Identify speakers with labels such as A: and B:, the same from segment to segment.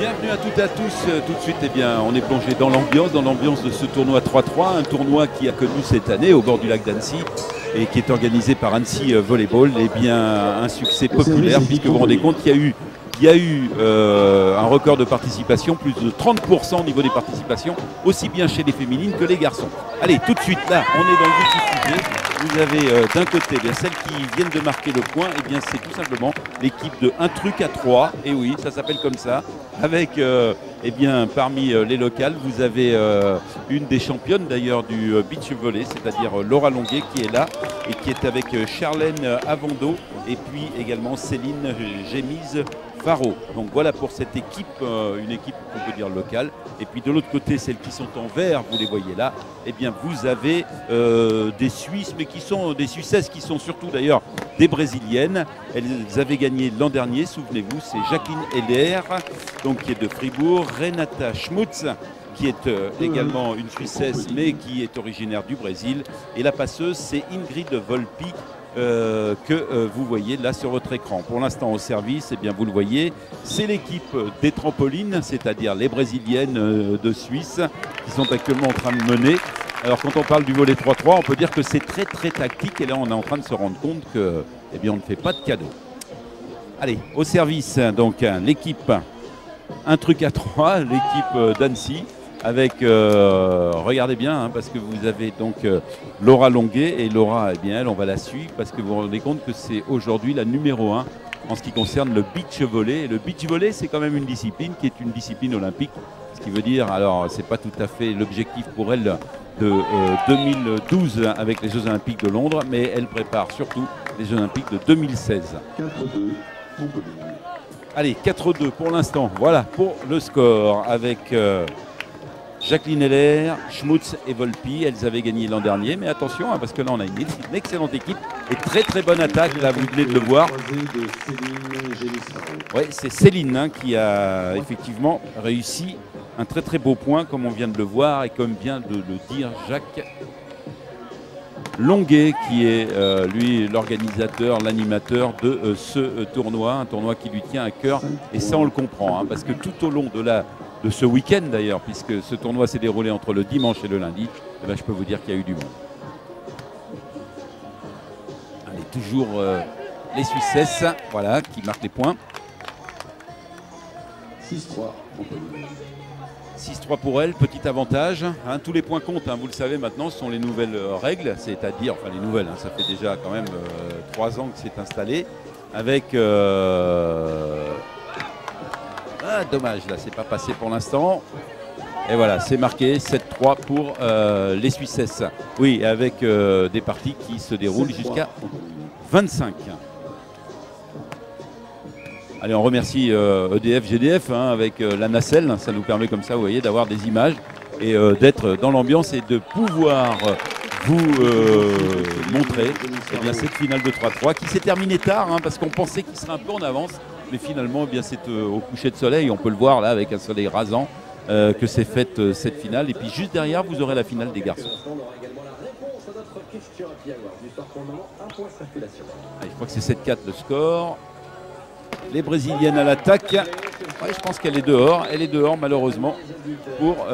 A: Bienvenue à toutes et à tous. Tout de suite, eh bien, on est plongé dans l'ambiance de ce tournoi 3-3, un tournoi qui a connu cette année au bord du lac d'Annecy et qui est organisé par Annecy Volleyball. Eh bien, un succès populaire puisque vous vous rendez compte qu'il y a eu un record de participation, plus de 30% au niveau des participations, aussi bien chez les féminines que les garçons. Allez, tout de suite, là, on est dans le vif du sujet. Vous avez d'un côté bien celles qui viennent de marquer le point, et bien c'est tout simplement l'équipe de Un Truc à 3, et oui, ça s'appelle comme ça, avec eh bien, parmi les locales, vous avez une des championnes d'ailleurs du beach volley, c'est-à-dire Laura Longuet qui est là, et qui est avec Charlène Avando, et puis également Céline Gémise Faro. Donc voilà pour cette équipe, une équipe qu'on peut dire locale. Et puis de l'autre côté, celles qui sont en vert, vous les voyez là, eh bien vous avez des Suisses, mais qui sont des Suissesses, qui sont surtout d'ailleurs des Brésiliennes. Elles avaient gagné l'an dernier, souvenez-vous, c'est Jacqueline Heller, donc qui est de Fribourg, Renata Schmutz, qui est également une Suissesse, mais qui est originaire du Brésil. Et la passeuse, c'est Ingrid Volpi, que vous voyez là sur votre écran. Pour l'instant au service, eh bien vous le voyez, c'est l'équipe des trampolines, c'est-à-dire les Brésiliennes de Suisse qui sont actuellement en train de mener. Alors quand on parle du volley 3-3, on peut dire que c'est très tactique et là on est en train de se rendre compte que eh bien, on ne fait pas de cadeaux. Allez, au service, donc l'équipe Un Truc à 3, l'équipe d'Annecy. Avec, regardez bien, hein, parce que vous avez donc Laura Longuet, et Laura, eh bien, elle, on va la suivre parce que vous vous rendez compte que c'est aujourd'hui la numéro 1 en ce qui concerne le beach volley. Et le beach volley, c'est quand même une discipline qui est une discipline olympique, ce qui veut dire, alors c'est pas tout à fait l'objectif pour elle de 2012 avec les Jeux Olympiques de Londres, mais elle prépare surtout les Jeux Olympiques de 2016.
B: 4-2,
A: allez, 4-2 pour l'instant, voilà pour le score avec... Jacqueline Heller, Schmutz et Volpi, elles avaient gagné l'an dernier, mais attention, hein, parce que là on a une excellente équipe et très bonne attaque, là vous venez de le voir. Ouais, c'est Céline hein, qui a effectivement réussi un très beau point, comme on vient de le voir, et comme vient de le dire Jacques Longuet, qui est lui l'organisateur, l'animateur de ce tournoi, un tournoi qui lui tient à cœur, et ça on le comprend, hein, parce que tout au long de ce week-end d'ailleurs, puisque ce tournoi s'est déroulé entre le dimanche et le lundi, eh bien, je peux vous dire qu'il y a eu du monde. Allez, toujours les Suissesses, voilà, qui marquent les points.
B: 6-3.
A: 6-3 pour elle, petit avantage. Hein, tous les points comptent, hein, vous le savez maintenant, ce sont les nouvelles règles, c'est-à-dire, enfin les nouvelles, hein, ça fait déjà quand même 3 ans que c'est installé, avec... Ah, dommage, là, c'est pas passé pour l'instant. Et voilà, c'est marqué 7-3 pour les Suissesses. Oui, avec des parties qui se déroulent jusqu'à 25. Allez, on remercie EDF, GDF, hein, avec la nacelle. Ça nous permet comme ça, vous voyez, d'avoir des images et d'être dans l'ambiance et de pouvoir vous montrer eh bien, cette finale de 3-3 qui s'est terminée tard, hein, parce qu'on pensait qu'il serait un peu en avance. Mais finalement, eh bien, c'est au coucher de soleil, on peut le voir là avec un soleil rasant, que c'est faite cette finale. Et puis juste derrière, vous aurez la finale des garçons. Allez, je crois que c'est 7-4 le score. Les Brésiliennes à l'attaque. Ouais, je pense qu'elle est dehors. Elle est dehors malheureusement pour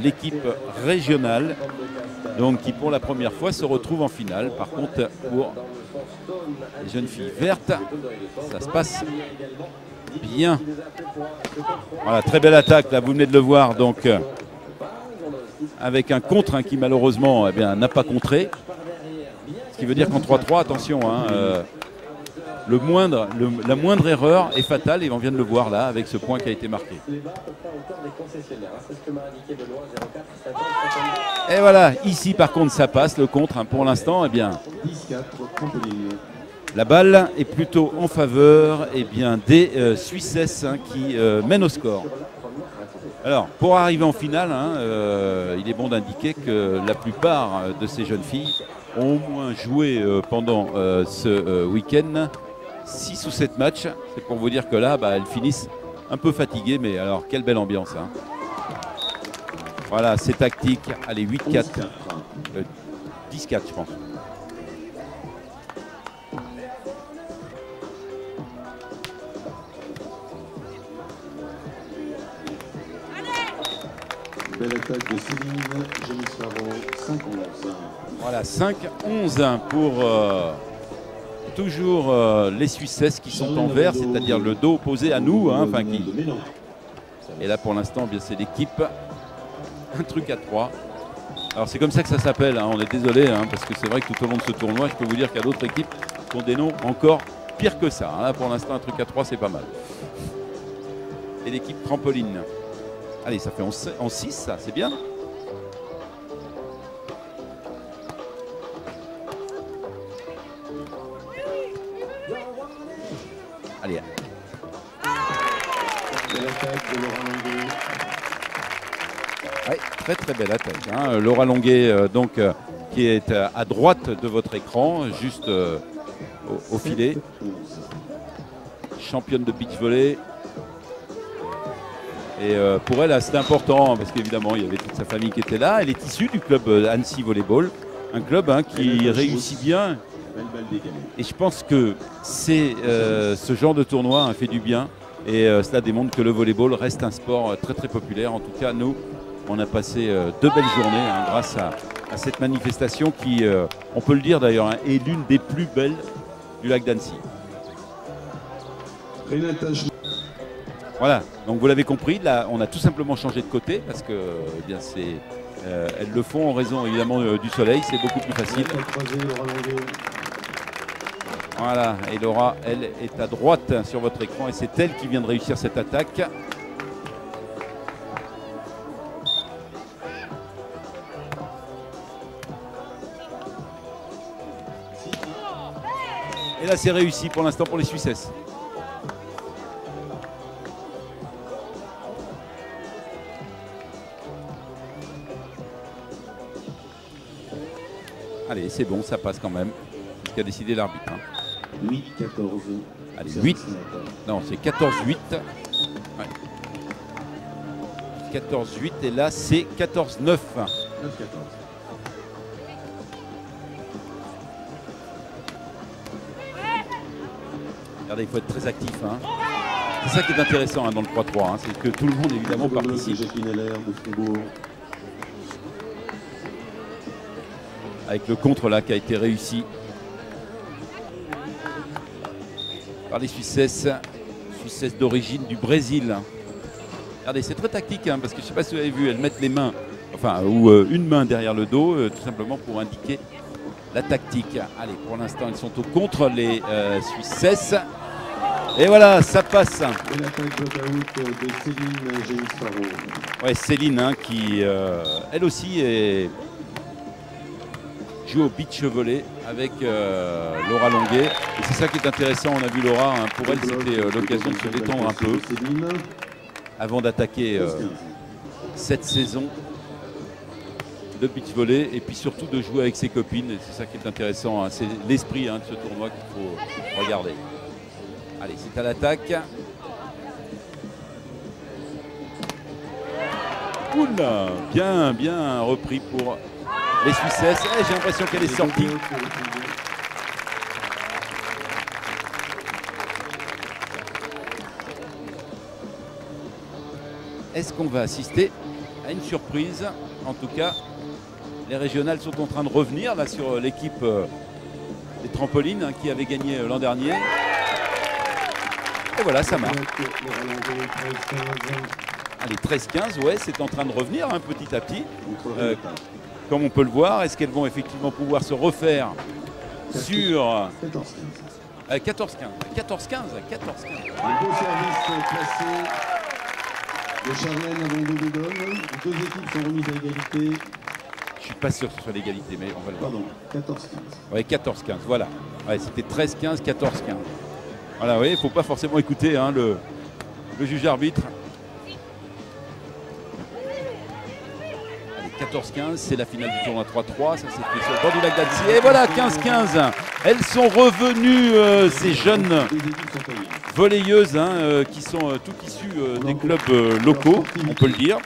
A: l'équipe régionale. Donc qui pour la première fois se retrouve en finale. Par contre, pour les jeunes filles vertes, ça se passe bien. Voilà, très belle attaque, là vous venez de le voir, donc avec un contre hein, qui malheureusement eh bien, n'a pas contré. Ce qui veut dire qu'en 3-3, attention, hein, la moindre erreur est fatale et on vient de le voir là avec ce point qui a été marqué. Et voilà, ici par contre ça passe, le contre hein, pour l'instant, eh bien, la balle est plutôt en faveur eh bien, des Suissesses hein, qui mènent au score. Alors, pour arriver en finale, hein, il est bon d'indiquer que la plupart de ces jeunes filles ont au moins joué pendant ce week-end 6 ou 7 matchs. C'est pour vous dire que là, bah, elles finissent un peu fatiguées, mais alors quelle belle ambiance. Hein. Voilà, c'est tactique. Allez, 8-4. 10-4, je pense.
B: Belle attaque de Céline Génisaro, 5-11.
A: Voilà, 5-11 pour toujours les Suissesses qui sont en vert, c'est-à-dire le dos opposé à nous. Hein, et là, pour l'instant, bien c'est l'équipe. Un truc à 3. Alors c'est comme ça que ça s'appelle, hein. On est désolé, hein, parce que c'est vrai que tout au long de ce tournoi, je peux vous dire qu'il y a d'autres équipes qui ont des noms encore pires que ça. Hein. Là pour l'instant un truc à 3 c'est pas mal. Et l'équipe trampoline. Allez, ça fait en 6, ça, c'est bien. Allez.
B: Belle attaque de Laura Longuet.
A: Ouais, très très belle attaque. Hein. Laura Longuet, qui est à droite de votre écran, juste au filet. Championne de beach volley. Et pour elle, c'est important, parce qu'évidemment, il y avait toute sa famille qui était là. Elle est issue du club Annecy Volleyball, un club qui réussit bien. Et je pense que c'est ce genre de tournoi fait du bien. Et cela démontre que le volleyball reste un sport très très populaire. En tout cas, nous, on a passé 2 belles journées hein, grâce à cette manifestation qui, on peut le dire d'ailleurs, hein, est l'une des plus belles du lac d'Annecy. Voilà, donc vous l'avez compris, là on a tout simplement changé de côté parce que eh bien, elles le font en raison évidemment du soleil, c'est beaucoup plus facile. Voilà, et Laura, elle est à droite sur votre écran et c'est elle qui vient de réussir cette attaque. Et là c'est réussi pour l'instant pour les Suissesses. Allez, c'est bon, ça passe quand même. C'est ce qu'a décidé l'arbitre. Hein.
B: 8-14.
A: Allez, 8. Non, c'est 14-8. Ouais. 14-8 et là c'est 14-9.
B: 9-14.
A: Regardez, il faut être très actif. Hein. C'est ça qui est intéressant hein, dans le 3-3. Hein. C'est que tout le monde évidemment participe. Avec le contre là qui a été réussi par les Suissesses d'origine du Brésil. Regardez, c'est très tactique hein, parce que je ne sais pas si vous avez vu, elles mettent les mains, enfin, ou une main derrière le dos, tout simplement pour indiquer la tactique. Allez, pour l'instant, ils sont au contre les Suissesses. Et voilà, ça passe.
B: Et l'attaque de Céline Génisaro.
A: Ouais, Céline hein, qui, elle aussi, joue au beach volley avec Laura Longuet. Et c'est ça qui est intéressant, on a vu Laura, hein, pour elle c'était l'occasion de se détendre un peu avant d'attaquer cette saison de beach volley et puis surtout de jouer avec ses copines. Et c'est ça qui est intéressant, hein. C'est l'esprit hein, de ce tournoi qu'il faut regarder. Allez, c'est à l'attaque. Oula, bien repris pour les Suissesses. Eh, j'ai l'impression qu'elle est sortie. Est-ce qu'on va assister à une surprise? En tout cas, les régionales sont en train de revenir là sur l'équipe des trampolines hein, qui avait gagné l'an dernier. Et voilà, ça marche. Allez, 13-15, ouais, c'est en train de revenir hein, petit à petit. Comme on peut le voir, est-ce qu'elles vont effectivement pouvoir se refaire sur 14-15. 14-15. 14-15.
B: Un beau service placé de Charlène avant de Dodon. Les 2 équipes sont remises à égalité.
A: Je suis pas sûr que ce soit l'égalité, mais on va le voir.
B: Pardon, 14-15.
A: Ouais, 14-15, voilà. Ouais, c'était 13-15, 14-15. Voilà, oui, il ne faut pas forcément écouter hein, le juge arbitre. 14-15, c'est la finale du tournoi 3-3, ça s'est fait sur le bord du lac d'Annecy. Et voilà, 15-15, elles sont revenues, ces jeunes volleyeuses hein, qui sont toutes issues des clubs locaux, on peut le dire.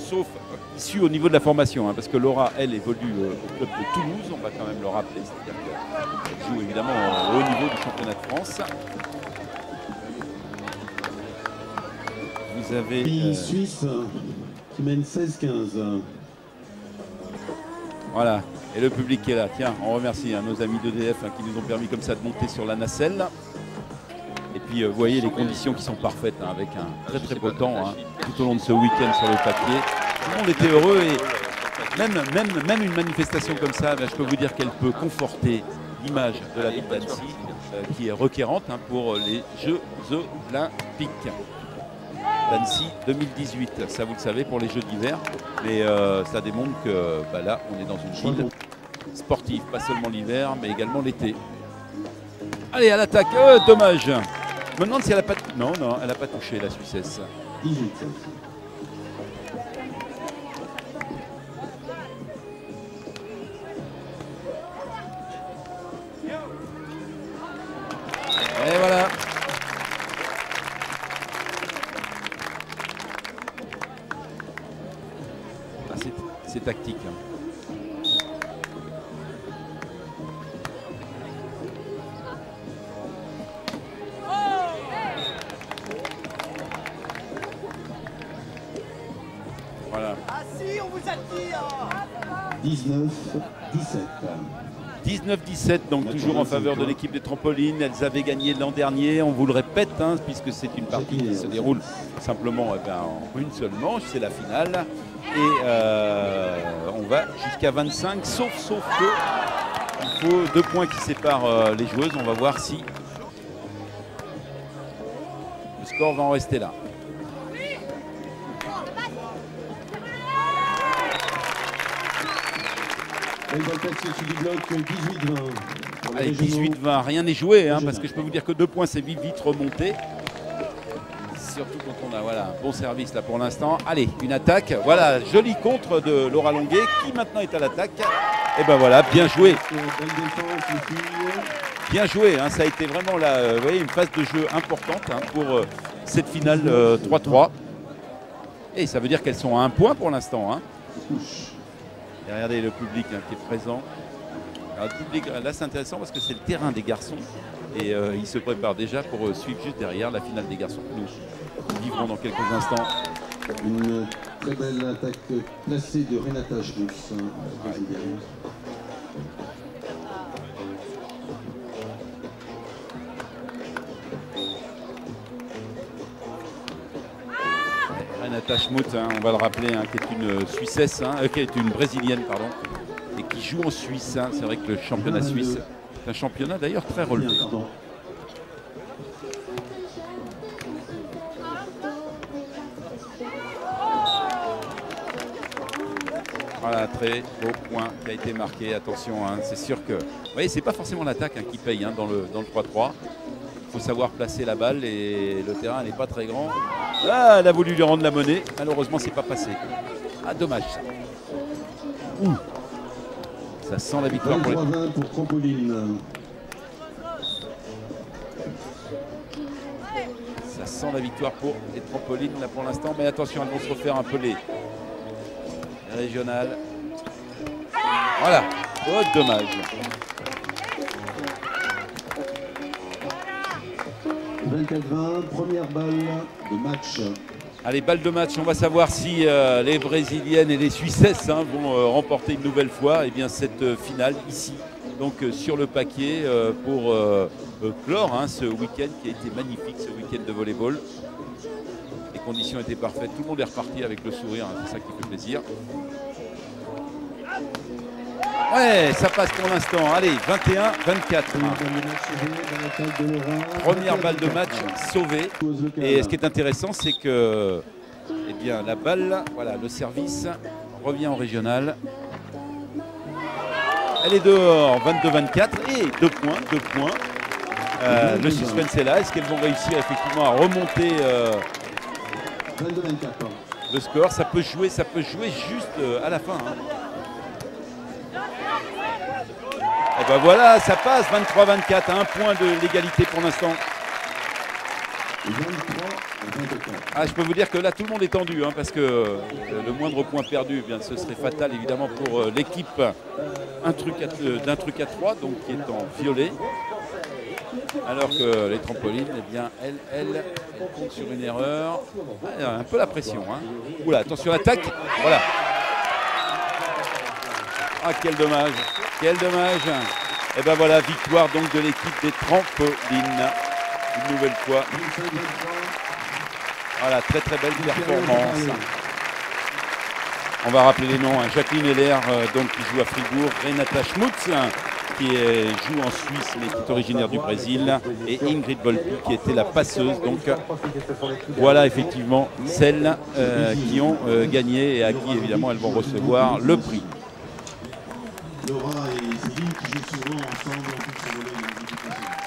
A: Sauf issues au niveau de la formation, hein, parce que Laura, elle, évolue au club de Toulouse, on va quand même le rappeler, c'est-à-dire qu'elle joue évidemment au haut niveau du championnat de France. Vous avez
B: Suisse qui mène 16-15.
A: Voilà, et le public qui est là. Tiens, on remercie nos amis d'EDF qui nous ont permis comme ça de monter sur la nacelle. Et puis vous voyez les conditions qui sont parfaites, avec un très beau temps tout au long de ce week-end sur le papier. Tout le monde était heureux et même une manifestation comme ça, je peux vous dire qu'elle peut conforter l'image de la ville d'Annecy qui est requérante pour les Jeux Olympiques d'Annecy 2018. Ça vous le savez pour les Jeux d'hiver, mais ça démontre que là on est dans une ville sportive, pas seulement l'hiver mais également l'été. Allez, à l'attaque, dommage. Je me demande si elle a pas... Non, elle n'a pas touché la Suissesse.
B: 18.
A: Et voilà. C'est tactique. Voilà.
C: Ah si, on vous attire.
B: 19-17.
A: 19-17, donc toujours en faveur de l'équipe des trampolines. Elles avaient gagné l'an dernier, on vous le répète, puisque c'est une partie qui se déroule simplement en une seule manche, c'est la finale. Et on va jusqu'à 25, sauf que il faut 2 points qui séparent les joueuses. On va voir si le score va en rester là.
B: Du bloc 18-20.
A: Allez, 18-20, rien n'est joué, parce que je peux vous dire que 2 points, c'est vite remonté. Surtout quand on a un bon service là pour l'instant. Allez, une attaque. Voilà, joli contre de Laura Longuet qui maintenant est à l'attaque. Et ben voilà, bien joué. Bien joué, ça a été vraiment vous voyez, une phase de jeu importante pour cette finale 3-3. Et ça veut dire qu'elles sont à 1 point pour l'instant. Et regardez le public qui est présent. Alors, le public, là c'est intéressant parce que c'est le terrain des garçons et ils se préparent déjà pour suivre juste derrière la finale des garçons. Nous vivrons dans quelques instants.
B: Une très belle attaque placée de Renata Schmutz, brésilienne.
A: Renata Schmutz, on va le rappeler, qui est une Suissesse, qui est une Brésilienne, pardon, et qui joue en Suisse. C'est vrai que le championnat suisse est un championnat d'ailleurs très relevé. Voilà, très beau point qui a été marqué. Attention, c'est sûr que... Vous voyez, c'est pas forcément l'attaque qui paye dans le 3-3. Il faut savoir placer la balle et le terrain n'est pas très grand. Ah, elle a voulu lui rendre la monnaie. Malheureusement, c'est pas passé. Ah, dommage. Ouh. Ça sent la victoire pour les...
B: pour Trampoline.
A: Ça sent la victoire pour les trampolines là pour l'instant. Mais attention, elles vont se refaire un peu les régionales. Voilà. Oh, dommage.
B: Première balle de match.
A: Allez, balle de match, on va savoir si les Brésiliennes et les Suissesses vont remporter une nouvelle fois cette finale ici, donc sur le paquet pour clore ce week-end qui a été magnifique, ce week-end de volleyball. Les conditions étaient parfaites, tout le monde est reparti avec le sourire, c'est ça qui fait plaisir. Ouais, ça passe pour l'instant. Allez, 21-24. Première balle de match sauvée. Et ce qui est intéressant, c'est que la balle, voilà, le service revient en régional. Elle est dehors, 22-24 et 2 points. Le suspense est là. Est-ce qu'elles vont réussir effectivement à remonter le score? Ça peut jouer juste à la fin. Et ben voilà, ça passe, 23-24, à 1 point de l'égalité pour l'instant. Ah, je peux vous dire que là, tout le monde est tendu, parce que le moindre point perdu, ce serait fatal évidemment pour l'équipe d'un truc à 3, donc qui est en violet. Alors que les trampolines, eh bien, elles comptent sur une erreur. Ah, un peu la pression. Hein. Oula, attention, l'attaque. Voilà. Ah, quel dommage. Quel dommage. Et ben voilà, victoire donc de l'équipe des trampolines. Une nouvelle fois. Voilà, très très belle performance. On va rappeler les noms. Hein. Jacqueline Heller, donc, qui joue à Fribourg. Renata Schmutz, qui joue en Suisse, mais qui est originaire du Brésil. Et Ingrid Volpi, qui était la passeuse. Donc voilà effectivement celles qui ont gagné et à qui évidemment elles vont recevoir le prix.
B: Laura et Céline qui jouent souvent ensemble en toute